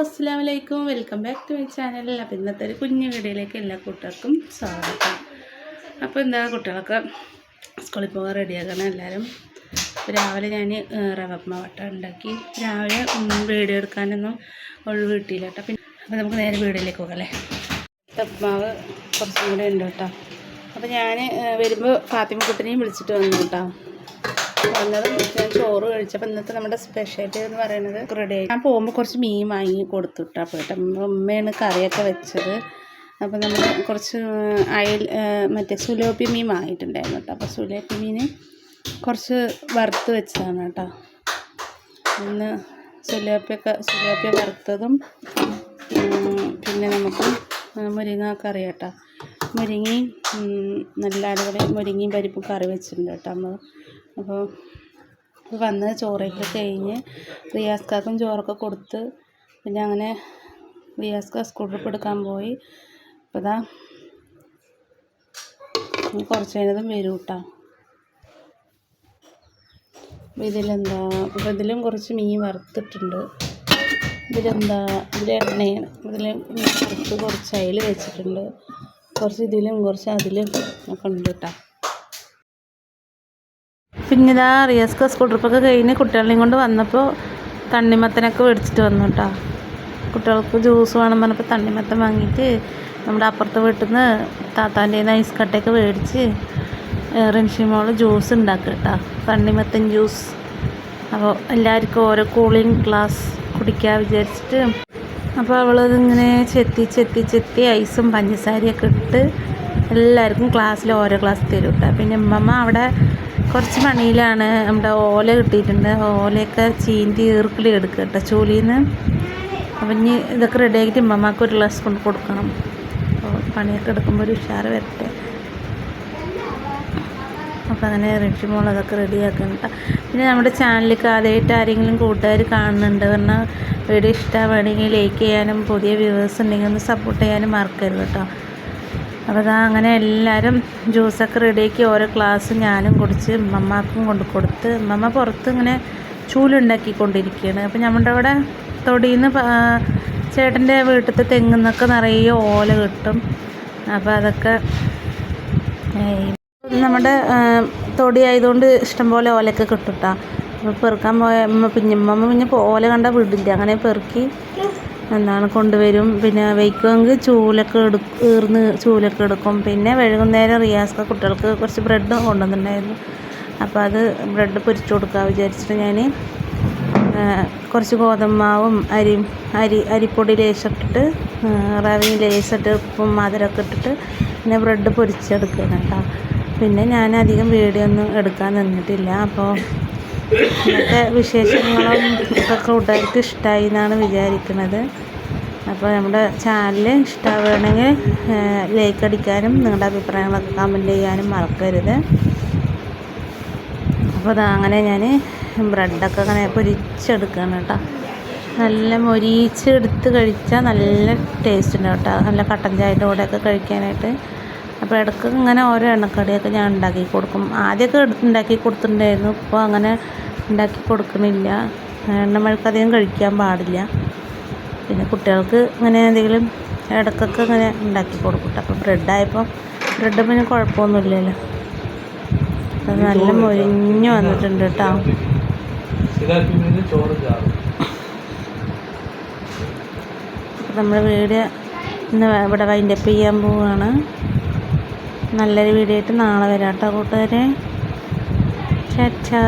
അസ്സലാമു അലൈക്കും. Welcome back to my channel. അപ്പോൾ ഇന്നത്തെ ഒരു കുഞ്ഞു വീഡിയോയിലേക്ക് എല്ലാ കൂട്ടുകാർക്കും സ്വാഗതം. അപ്പോൾ എന്താ കുട്ടികളൊക്കെ സ്കൂളിൽ പോകാൻ റെഡിയാക്കണം എല്ലാവരും. രാവിലെ ഞാൻ റവ വട്ട ഉണ്ടാക്കി. രാവിലെ വീഡിയോ എടുക്കാനൊന്നും ഒഴിവ് കിട്ടിയില്ല കേട്ടോ. അപ്പോൾ നമുക്ക് നേരെ വീഡിയോയിലേക്ക് പോകാം അല്ലേ. ഉപ്മാവ് കുറച്ചും കൂടെ ഉണ്ട് കേട്ടോ. അപ്പോൾ ഞാൻ വരുമ്പോൾ ഫാത്തിമ കുട്ടിനെയും വിളിച്ചിട്ട് വന്നു കേട്ടോ. വന്നതും ഞാൻ ചോറ് കഴിച്ചപ്പോൾ ഇന്നത്തെ നമ്മുടെ സ്പെഷ്യാലിറ്റി എന്ന് പറയുന്നത് റെഡി ആയി. ഞാൻ പോകുമ്പോൾ കുറച്ച് മീൻ വാങ്ങി കൊടുത്തുട്ടാ പോയിട്ട്. ഉമ്മയാണ് കറിയൊക്കെ വെച്ചത്. അപ്പോൾ നമ്മൾ കുറച്ച് മറ്റേ സുലോപ്പി മീൻ വാങ്ങിയിട്ടുണ്ടായിരുന്നു കേട്ടോ. അപ്പോൾ സുലോപ്പി മീൻ കുറച്ച് വറുത്ത് വെച്ചതാണ് കേട്ടോ. ഇന്ന് സുലോപ്പി വറുത്തതും പിന്നെ നമുക്ക് മുരിങ്ങ കറി കേട്ടോ. മുരിങ്ങയും നല്ല അടിപൊളി മുരിങ്ങയും പരിപ്പും കറി വെച്ചിട്ടുണ്ട് കേട്ടോ നമ്മൾ. അപ്പോൾ വന്ന് ചോറൊക്കെ കഴിഞ്ഞ് റിയാസ്കാക്കും ചോറൊക്കെ കൊടുത്ത് പിന്നെ അങ്ങനെ റിയാസ്ക സ്കൂൾ ട്രിപ്പ് എടുക്കാൻ പോയി. അപ്പോൾ ഇതാ കുറച്ച് കഴിഞ്ഞതും വരും കേട്ടോ. ഇതിലെന്താ അപ്പോൾ ഇതിലും കുറച്ച് മീൻ വറുത്തിട്ടുണ്ട്. ഇതിൽ എണ്ണയാണ്. ഇതിൽ വറുത്ത് കുറച്ച് അതിൽ വെച്ചിട്ടുണ്ട്. കുറച്ച് ഇതിലും കുറച്ച് അതിലും ഒക്കെ ഉണ്ട് കേട്ടോ. പിന്നെ ഇതാ റിയാസ്ക സ്കൂൾ ട്രിപ്പൊക്കെ കഴിഞ്ഞ് കുട്ടികളെയും കൊണ്ട് വന്നപ്പോൾ തണ്ണിമത്തനൊക്കെ മേടിച്ചിട്ട് വന്നു കേട്ടോ. കുട്ടികൾക്ക് ജ്യൂസ് വേണം പറഞ്ഞപ്പോൾ തണ്ണിമത്തൻ വാങ്ങിയിട്ട് നമ്മുടെ അപ്പുറത്തെ വീട്ടിൽ നിന്ന് താത്താൻ്റെ ഐസ് കട്ടയൊക്കെ മേടിച്ച് റിൻഷിമോൾ ജ്യൂസ് ഉണ്ടാക്കുക കേട്ടോ. തണ്ണിമത്തൻ ജ്യൂസ്. അപ്പോൾ എല്ലാവർക്കും ഓരോ കൂളിങ് ഗ്ലാസ് കുടിക്കാൻ വിചാരിച്ചിട്ട് അപ്പോൾ അവളതിങ്ങനെ ചെത്തി ഐസും പഞ്ചസാരയൊക്കെ ഇട്ട് എല്ലാവർക്കും ക്ലാസ്സിൽ ഓരോ ഗ്ലാസ് തരും കേട്ടോ. പിന്നെ ഉമ്മമ്മ അവിടെ കുറച്ച് പണിയിലാണ്. നമ്മുടെ ഓല കിട്ടിയിട്ടുണ്ട്. ഓലയൊക്കെ ചീന്തി ഈർക്കിളി എടുക്കുക കേട്ടോ ചൂലിയിൽ നിന്ന്. അപ്പം ഇനി ഇതൊക്കെ റെഡിയാക്കിയിട്ട് ഉമ്മമ്മക്ക് ഒരു ഗ്ലാസ് കൊണ്ട് കൊടുക്കണം. അപ്പോൾ പണിയൊക്കെ എടുക്കുമ്പോൾ ഒരു ഉഷാറ് വരട്ടെ. അപ്പോൾ അങ്ങനെ റിൻഷിമോൾ അതൊക്കെ റെഡിയാക്കണം കേട്ടോ. പിന്നെ നമ്മുടെ ചാനലിലേക്ക് ആദ്യമായിട്ട് ആരെങ്കിലും കൂട്ടുകാർ കാണുന്നുണ്ട് പറഞ്ഞാൽ വീഡിയോ ഇഷ്ടമാണെങ്കിൽ ലൈക്ക് ചെയ്യാനും പുതിയ വ്യൂവേഴ്സ് ഉണ്ടെങ്കിൽ ഒന്ന് സപ്പോർട്ട് ചെയ്യാനും മറക്കരുത് കേട്ടോ. അപ്പോൾ അതാ അങ്ങനെ എല്ലാവരും ജ്യൂസൊക്കെ റെഡിയാക്കി ഓരോ ഗ്ലാസ് ഞാനും കുടിച്ച് ഉമ്മമാക്കും കൊണ്ട് കൊടുത്ത് ഉമ്മമ്മ പുറത്ത് ഇങ്ങനെ ചൂലുണ്ടാക്കിക്കൊണ്ടിരിക്കുകയാണ്. അപ്പോൾ നമ്മുടെ അവിടെ തൊടിയിൽ നിന്ന് ചേട്ടൻ്റെ വീട്ടിലത്തെ തെങ്ങുന്നൊക്കെ നിറയെ ഓല കിട്ടും. അപ്പോൾ അതൊക്കെ നമ്മുടെ തൊടി ആയതുകൊണ്ട് ഇഷ്ടംപോലെ ഓലയൊക്കെ കിട്ടും കേട്ടോ. അപ്പോൾ പെറുക്കാൻ പോയ ഉമ്മമ്മ പിന്നെ ഓല കണ്ട വിടില്ല. അങ്ങനെ പെറുക്കി കൊണ്ടുവരും. പിന്നെ വയ്ക്കുമെങ്കിൽ ചൂലൊക്കെ എടുക്കും. പിന്നെ വൈകുന്നേരം റിയാസ്ക കുട്ടികൾക്ക് കുറച്ച് ബ്രെഡ് കൊണ്ടുവന്നിട്ടുണ്ടായിരുന്നു. അപ്പോൾ അത് ബ്രെഡ് പൊരിച്ചു കൊടുക്കാൻ വിചാരിച്ചിട്ട് ഞാൻ കുറച്ച് ഗോതമ്പാവും അരിപ്പൊടി ലേശിട്ടിട്ട് റവയും ലേശിട്ട് ഉപ്പും മധുരമൊക്കെ ഇട്ടിട്ട് പിന്നെ ബ്രെഡ് പൊരിച്ചെടുക്കണം കേട്ടോ. പിന്നെ ഞാൻ അധികം വീഡിയോ ഒന്നും എടുക്കാൻ നിന്നിട്ടില്ല. അപ്പോൾ ഇന്നത്തെ വിശേഷങ്ങളും ഒക്കെ കൂട്ടുകാർക്ക് ഇഷ്ടമായി എന്നാണ് വിചാരിക്കുന്നത്. അപ്പോൾ നമ്മുടെ ചാനൽ ഇഷ്ടമാവുകയാണെങ്കിൽ ലൈക്ക് അടിക്കാനും നിങ്ങളുടെ അഭിപ്രായങ്ങളൊക്കെ കമൻറ്റ് ചെയ്യാനും മറക്കരുത്. അപ്പോൾ അങ്ങനെ ഞാൻ ബ്രെഡൊക്കെ അങ്ങനെ പൊരിച്ചെടുക്കണം കേട്ടോ. നല്ല മൊരിച്ചെടുത്ത് കഴിച്ചാൽ നല്ല ടേസ്റ്റ് ഉണ്ട് കേട്ടോ. നല്ല കട്ടൻ ചായൻ്റെ കൂടെയൊക്കെ കഴിക്കാനായിട്ട്. അപ്പോൾ ഇടയ്ക്ക് ഇങ്ങനെ ഓരോ എണ്ണക്കടിയൊക്കെ ഞാൻ ഉണ്ടാക്കി കൊടുക്കും. ആദ്യമൊക്കെ ഉണ്ടാക്കി കൊടുത്തിട്ടുണ്ടായിരുന്നു. ഇപ്പോൾ അങ്ങനെ ഉണ്ടാക്കി കൊടുക്കണില്ല. എണ്ണമഴക്ക് അധികം കഴിക്കാൻ പാടില്ല. പിന്നെ കുട്ടികൾക്ക് ഇങ്ങനെ എന്തെങ്കിലും ഇടയ്ക്കൊക്കെ ഇങ്ങനെ ഉണ്ടാക്കി കൊടുക്കും. അപ്പോൾ ബ്രെഡ് പിന്നെ കുഴപ്പമൊന്നുമില്ലല്ലോ. അത് നല്ല മൊരിഞ്ഞ് വന്നിട്ടുണ്ട് കേട്ടോ. നമ്മൾ വീഡിയോ ഇന്ന് ഇവിടെ വൈൻഡപ്പ് ചെയ്യാൻ പോവുകയാണ്. നല്ലൊരു വീഡിയോ ആയിട്ട് നാളെ വരാം കേട്ടോ കൂട്ടുകാരെ. ചാ